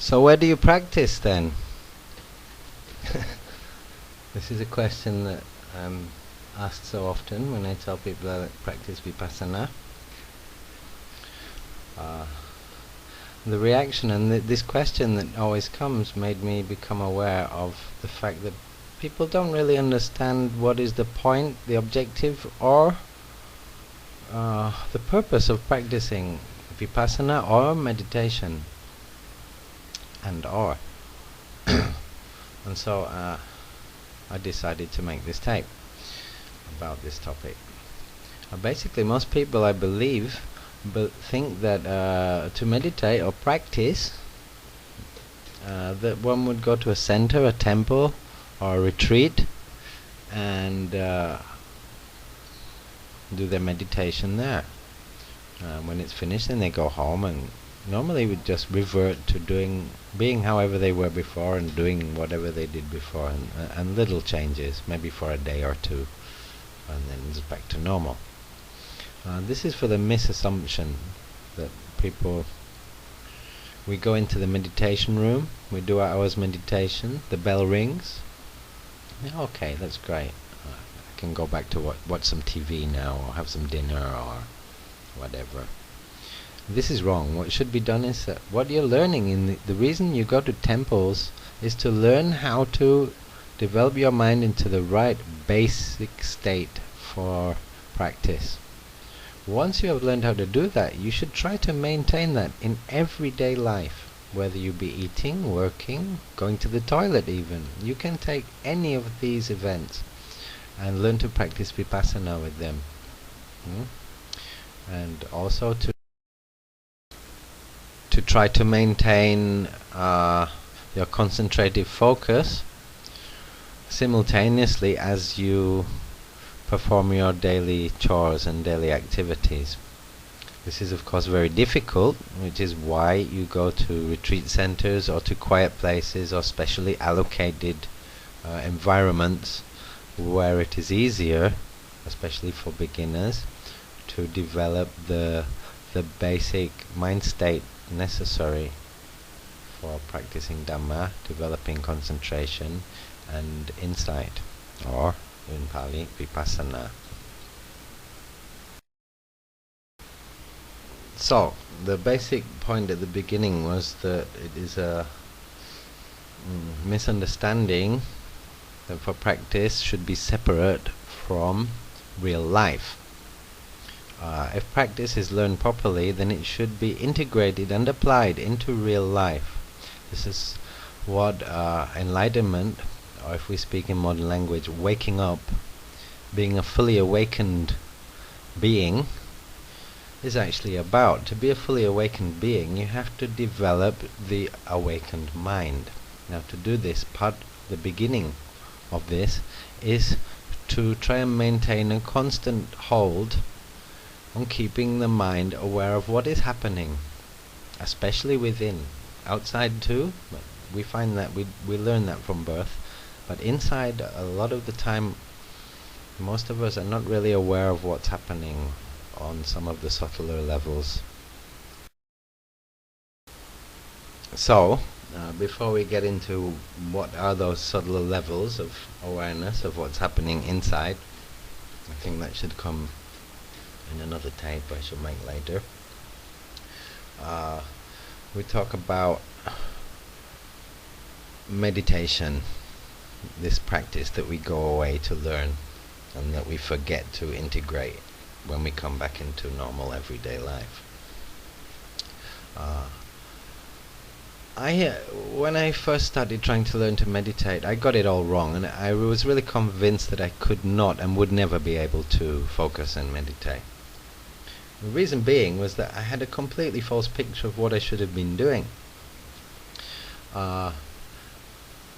So where do you practice then? This is a question that I'm asked so often when I tell people that I practice Vipassana. The reaction and this question that always comes made me become aware of the fact that people don't really understand what is the point, the objective, or the purpose of practicing Vipassana or meditation. And so I decided to make this tape about this topic. Basically, most people, I believe, think that to meditate or practice, that one would go to a center, a temple, or a retreat, and do their meditation there. When it's finished, then they go home and normally would just revert to being however they were before and doing whatever they did before, and little changes, maybe for a day or two, and then it's back to normal. This is for the misassumption that we go into the meditation room, we do our hour's meditation, the bell rings, okay, that's great, I can go back to watch some TV now, or have some dinner, or whatever. This is wrong. What should be done is that what you're learning in the reason you go to temples is to learn how to develop your mind into the right basic state for practice. Once you have learned how to do that, you should try to maintain that in everyday life, whether you be eating, working, going to the toilet even. You can take any of these events and learn to practice Vipassana with them. And also to try to maintain your concentrative focus simultaneously as you perform your daily chores and daily activities. This is of course very difficult, which is why you go to retreat centers or to quiet places or specially allocated environments where it is easier, especially for beginners, to develop the basic mind state necessary for practicing Dhamma, developing concentration and insight, or in Pali, Vipassana. So, the basic point at the beginning was that it is a misunderstanding that for practice should be separate from real life. If practice is learned properly, then it should be integrated and applied into real life. This is what enlightenment, or if we speak in modern language, waking up, being a fully awakened being, is actually about. To be a fully awakened being, you have to develop the awakened mind. Now, to do this, the beginning of this is to try and maintain a constant hold on keeping the mind aware of what is happening, especially within. Outside too, but we find that we learn that from birth, but inside, a lot of the time, most of us are not really aware of what's happening on some of the subtler levels. So, before we get into what are those subtler levels of awareness of what's happening inside, I think that should come in another tape I shall make later. We talk about meditation, this practice that we go away to learn and that we forget to integrate when we come back into normal everyday life. When I first started trying to learn to meditate, I got it all wrong, and I was really convinced that I could not and would never be able to focus and meditate. The reason being was that I had a completely false picture of what I should have been doing.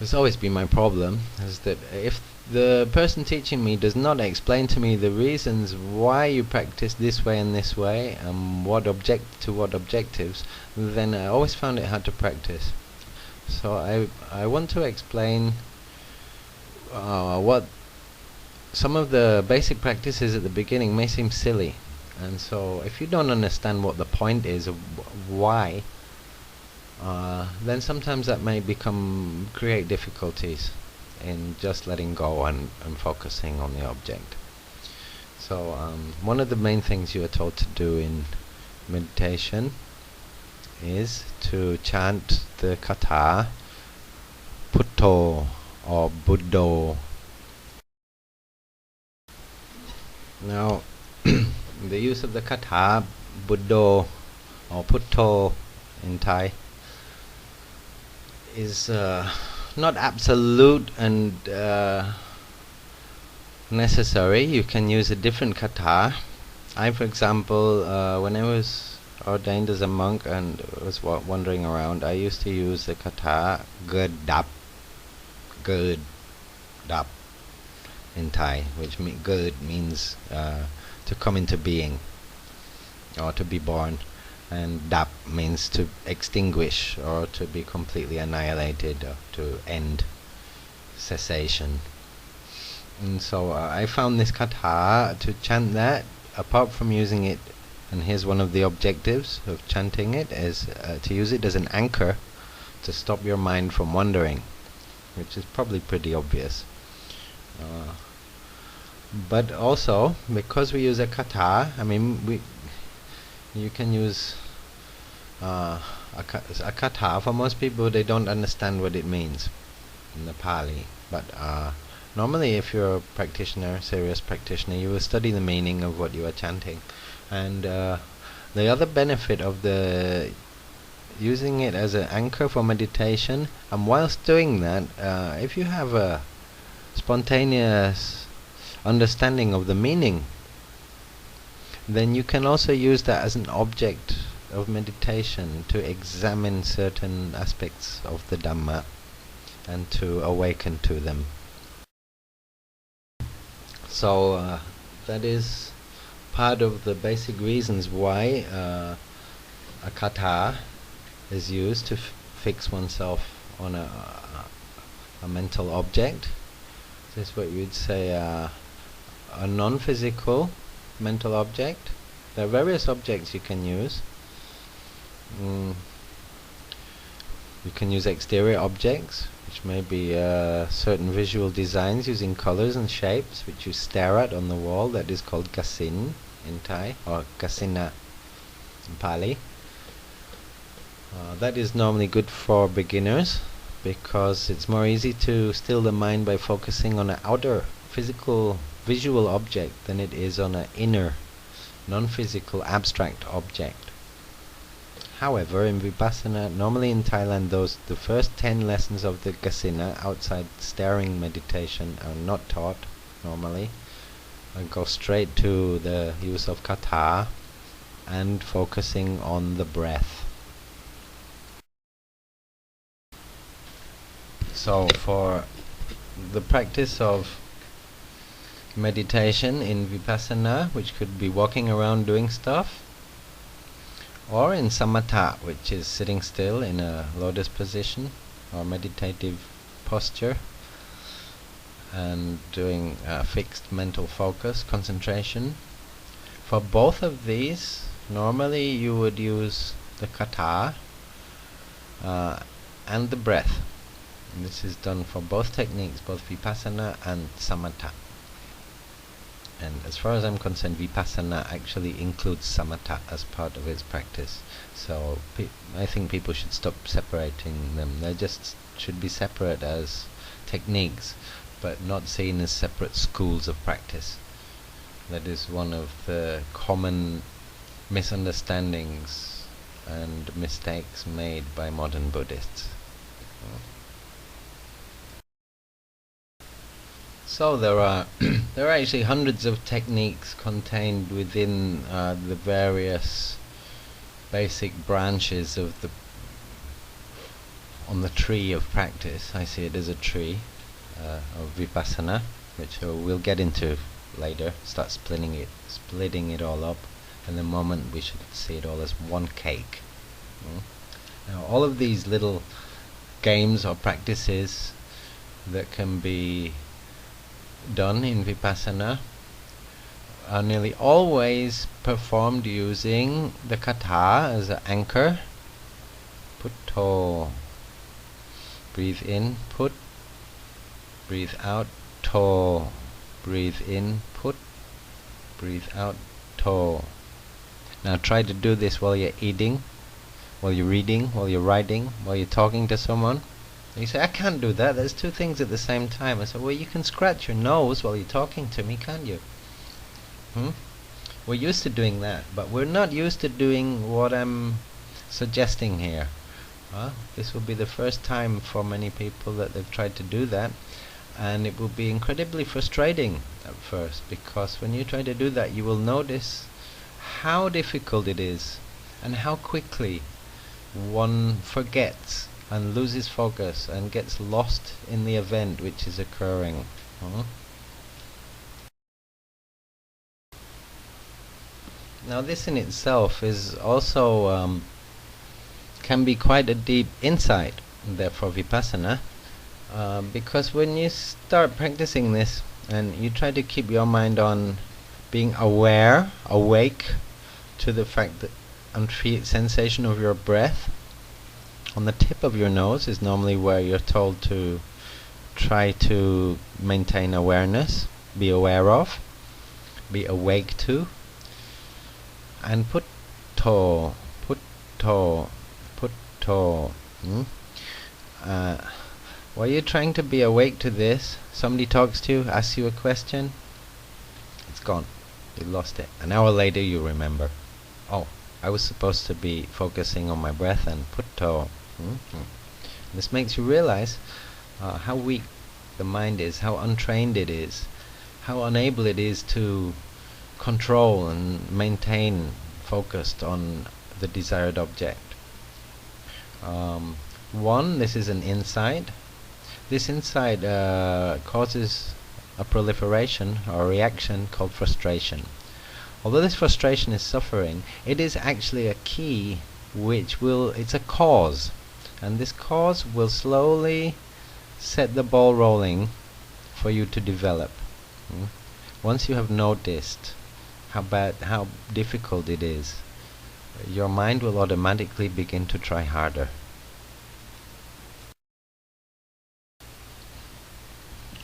It's always been my problem, is that if the person teaching me does not explain to me the reasons why you practice this way and this way, and what objectives, then I always found it hard to practice. So I want to explain what some of the basic practices at the beginning may seem silly. And so if you don't understand what the point is of why then sometimes that may create difficulties in just letting go and focusing on the object. So one of the main things you are told to do in meditation is to chant the kata Putto or Buddho. Now, the use of the kata Buddho or Putto in Thai is not absolute and necessary. You can use a different kata. I, for example, when I was ordained as a monk and was wandering around, I used to use the kata Gerd Dap in Thai, which Gerd means to come into being or to be born, and Dap means to extinguish or to be completely annihilated or to end, cessation. And so I found this kata to chant that, apart from using it, and here's one of the objectives of chanting it, is to use it as an anchor to stop your mind from wandering, which is probably pretty obvious. But also, because we use a kata, I mean, you can use a kata. For most people, they don't understand what it means in the Pali. But normally, if you're a practitioner, serious practitioner, you will study the meaning of what you are chanting. And the other benefit of using it as an anchor for meditation, and whilst doing that, if you have a spontaneous understanding of the meaning, then you can also use that as an object of meditation to examine certain aspects of the Dhamma and to awaken to them. So that is part of the basic reasons why a kata is used to fix oneself on a mental object. This is what you would say a non-physical mental object. There are various objects you can use. You can use exterior objects, which may be certain visual designs using colors and shapes, which you stare at on the wall. That is called kasin in Thai, or kasina in Pali. That is normally good for beginners, because it's more easy to still the mind by focusing on an outer physical visual object than it is on an inner non-physical abstract object. However, in Vipassana, normally in Thailand, the first 10 lessons of the kasina outside staring meditation are not taught normally, and go straight to the use of kata and focusing on the breath. So for the practice of meditation in Vipassana, which could be walking around doing stuff, or in samatha, which is sitting still in a lotus position or meditative posture and doing fixed mental focus, concentration. For both of these, normally you would use the kata and the breath. And this is done for both techniques, both Vipassana and Samatha. And as far as I'm concerned, Vipassana actually includes Samatha as part of its practice. So I think people should stop separating them. They just should be separate as techniques, but not seen as separate schools of practice. That is one of the common misunderstandings and mistakes made by modern Buddhists. So there are actually hundreds of techniques contained within the various basic branches of on the tree of practice. I see it as a tree of Vipassana, which we'll get into later. Start splitting it all up. In the moment, we should see it all as one cake. Now, all of these little games or practices that can be done in Vipassana are nearly always performed using the kata as an anchor, put to. Breathe in, put. Breathe out, to. Breathe in, put. Breathe out, to. Now try to do this while you're eating, while you're reading, while you're writing, while you're talking to someone. And you say, I can't do that, there's two things at the same time. I say, well, you can scratch your nose while you're talking to me, can't you? We're used to doing that, but we're not used to doing what I'm suggesting here. This will be the first time for many people that they've tried to do that, and it will be incredibly frustrating at first, because when you try to do that, you will notice how difficult it is and how quickly one forgets and loses focus and gets lost in the event which is occurring. Now this in itself is also can be quite a deep insight, therefore Vipassana, because when you start practicing this and you try to keep your mind on being aware, awake to the fact that sensation of your breath on the tip of your nose is normally where you're told to try to maintain awareness, be aware of, be awake to, and put to. While you're trying to be awake to this, somebody talks to you, asks you a question, it's gone. You lost it. An hour later you remember, oh, I was supposed to be focusing on my breath and put to. This makes you realize how weak the mind is, how untrained it is, how unable it is to control and maintain focused on the desired object. This is an insight. This insight causes a proliferation or a reaction called frustration. Although this frustration is suffering, it is actually a key it's a cause, and this cause will slowly set the ball rolling for you to develop. Once you have noticed how difficult it is, your mind will automatically begin to try harder.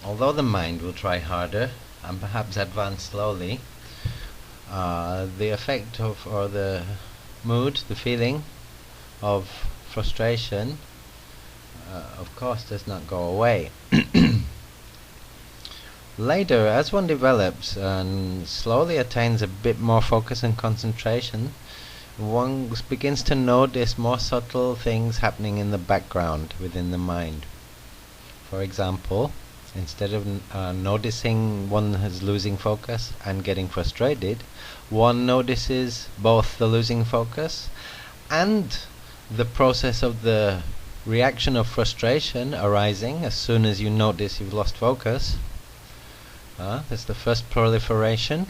Although the mind will try harder and perhaps advance slowly, the effect of, or the mood, the feeling of frustration, of course, does not go away. Later, as one develops and slowly attains a bit more focus and concentration, one begins to notice more subtle things happening in the background within the mind. For example, instead of noticing one is losing focus and getting frustrated, one notices both the losing focus and the process of the reaction of frustration arising as soon as you notice you've lost focus. That's the first proliferation.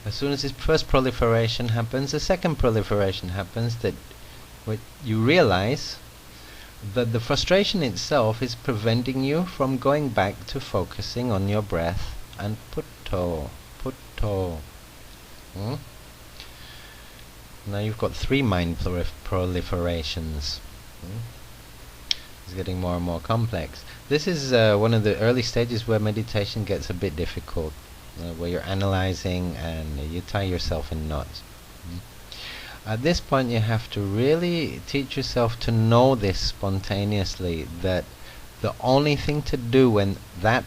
As soon as this first proliferation happens, the second proliferation happens, that you realize that the frustration itself is preventing you from going back to focusing on your breath and put to. Now you've got 3 mind proliferations. It's getting more and more complex. This is one of the early stages where meditation gets a bit difficult, where you're analyzing and you tie yourself in knots. At this point you have to really teach yourself to know this spontaneously, that the only thing to do when that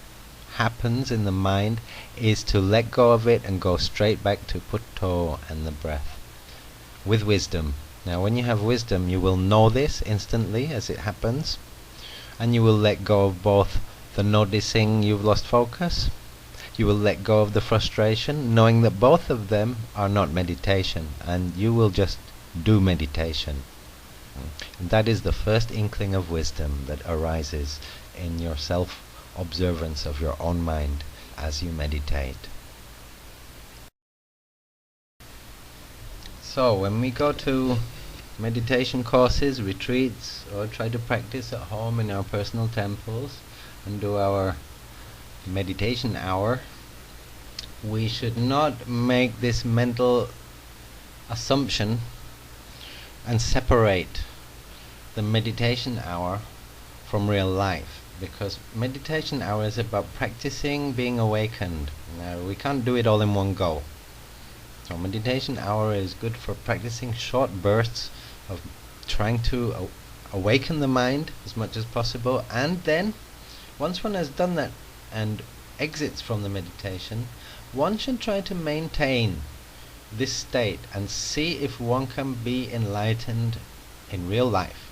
happens in the mind is to let go of it and go straight back to putto and the breath, with wisdom. Now when you have wisdom, you will know this instantly as it happens, and you will let go of both the noticing you've lost focus, you will let go of the frustration, knowing that both of them are not meditation, and you will just do meditation. And that is the first inkling of wisdom that arises in your self-observance of your own mind as you meditate. So when we go to meditation courses, retreats, or try to practice at home in our personal temples and do our meditation hour, we should not make this mental assumption and separate the meditation hour from real life, because meditation hour is about practicing being awakened. Now, we can't do it all in one go. So meditation hour is good for practicing short bursts of trying to awaken the mind as much as possible, and then once one has done that and exits from the meditation, one should try to maintain this state and see if one can be enlightened in real life.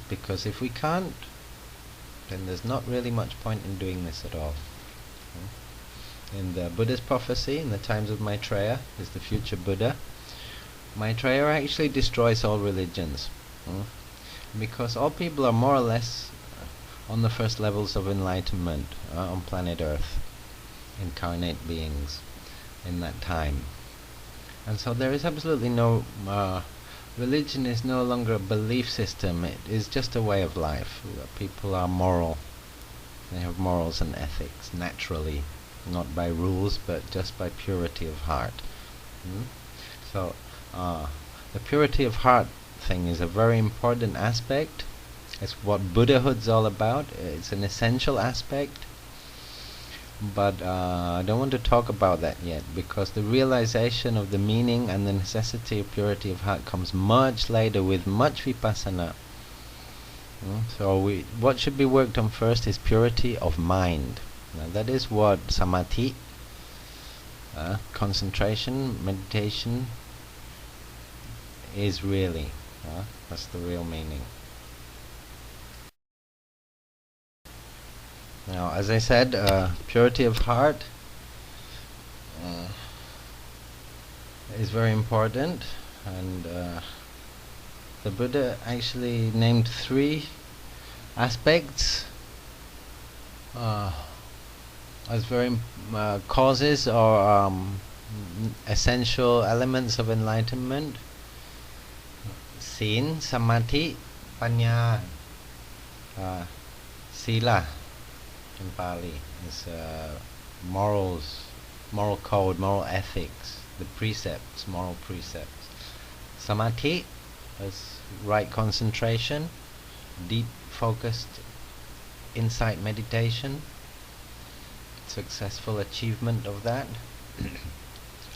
Because if we can't, then there's not really much point in doing this at all. In the Buddhist prophecy, in the times of Maitreya, is the future Buddha. Maitreya actually destroys all religions, because all people are more or less on the first levels of enlightenment on planet Earth, incarnate beings in that time. And so there is absolutely no religion is no longer a belief system. It is just a way of life. People are moral. They have morals and ethics naturally, not by rules, but just by purity of heart. So the purity of heart thing is a very important aspect. It's what Buddhahood's all about. It's an essential aspect. But I don't want to talk about that yet, because the realization of the meaning and the necessity of purity of heart comes much later with much vipassana. So what should be worked on first is purity of mind. Now that is what samadhi, concentration, meditation is really. That's the real meaning. Now, as I said, purity of heart is very important, and the Buddha actually named 3 aspects as very causes or essential elements of enlightenment: Sīn, Samadhi, Panya. Sila in Pali is morals, moral code, moral ethics, the precepts, moral precepts. Samadhi is right concentration, deep focused insight meditation, successful achievement of that.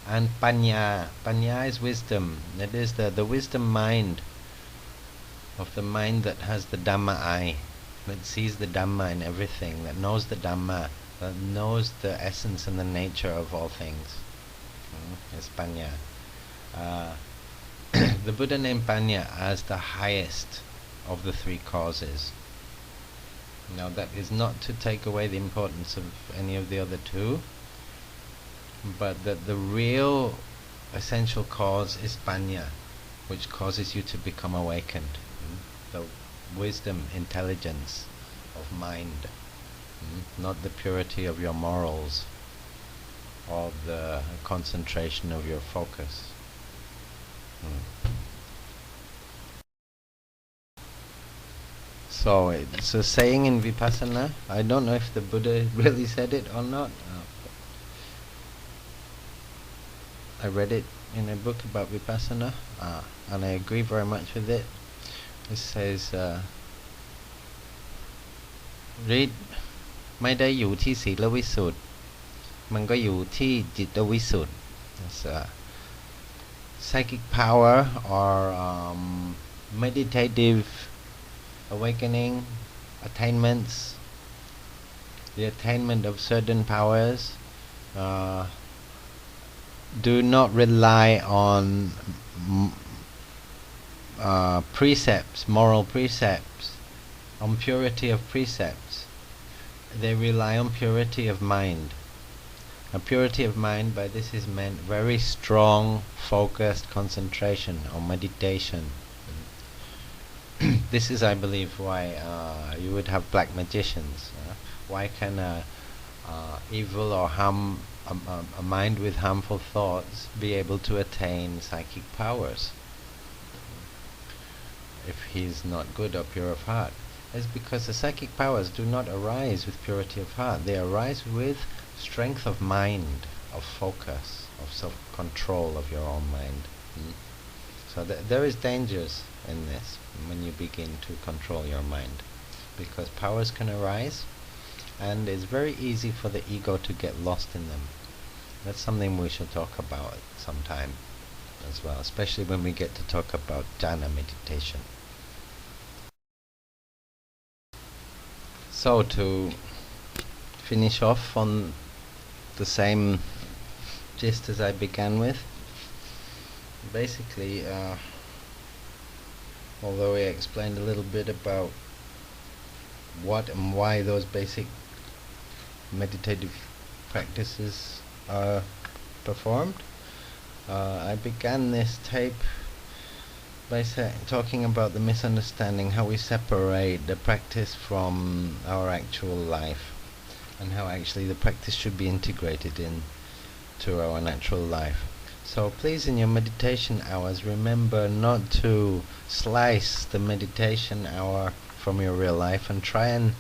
And Panya. Panya is wisdom. That is the wisdom mind, of the mind that has the Dhamma eye, that sees the Dhamma in everything, that knows the Dhamma, that knows the essence and the nature of all things. Is Panya. The Buddha named Panya as the highest of the 3 causes. Now that is not to take away the importance of any of the other 2, but that the real essential cause is Panya, which causes you to become awakened. The wisdom, intelligence of mind, not the purity of your morals or the concentration of your focus. So it's a saying in Vipassana. I don't know if the Buddha really said it or not. I read it in a book about Vipassana, and I agree very much with it. It says, read ไม่ได้อยู่ที่ศีลวิสุทธิ์มันก็อยู่ที่จิตวิสุทธิ์. Psychic power or meditative awakening, attainments, the attainment of certain powers do not rely on precepts, moral precepts, on purity of precepts. They rely on purity of mind. A purity of mind, by this is meant very strong, focused concentration or meditation. This is, I believe, why you would have black magicians. Why can evil or a mind with harmful thoughts be able to attain psychic powers if he's not good or pure of heart? It's because the psychic powers do not arise with purity of heart. They arise with strength of mind, of focus, of self-control of your own mind. So there is dangers in this when you begin to control your mind, because powers can arise, and it's very easy for the ego to get lost in them. That's something we should talk about sometime as well, especially when we get to talk about jhana meditation. So to finish off on the same gist as I began with, basically, although we explained a little bit about what and why those basic meditative practices are performed, I began this tape by talking about the misunderstanding, how we separate the practice from our actual life, and how actually the practice should be integrated into our natural life. So please, in your meditation hours, remember not to slice the meditation hour from your real life, and try and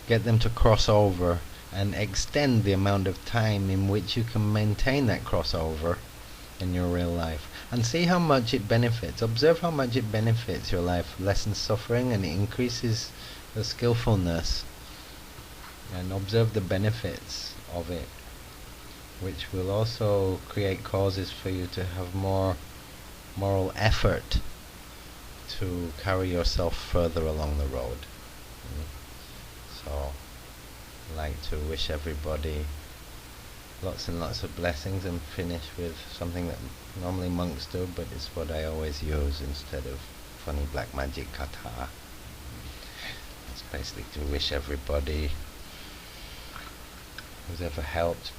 get them to cross over and extend the amount of time in which you can maintain that crossover in your real life, and see how much it benefits. Observe how much it benefits your life, lessens suffering, and it increases the skillfulness, and observe the benefits of it, which will also create causes for you to have more moral effort to carry yourself further along the road. So I'd like to wish everybody lots and lots of blessings, and finish with something that normally monks do, but it's what I always use instead of funny black magic kata. It's basically to wish everybody who's ever helped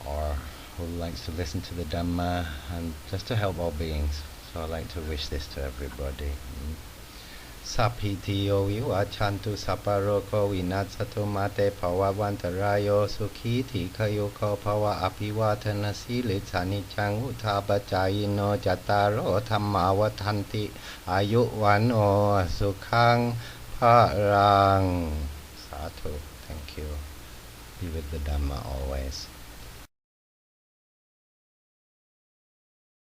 or who likes to listen to the Dhamma, and just to help all beings. So I'd like to wish this to everybody. Sappitiyo viwachantu sapparoko vinasatu mate pavavantarayo sukhiti kayuko pava apivatana silitsani chang utapachayino jataro dhammavatanti ayuvano sukhang parang. Sadhu. Thank you. Be with the Dhamma always.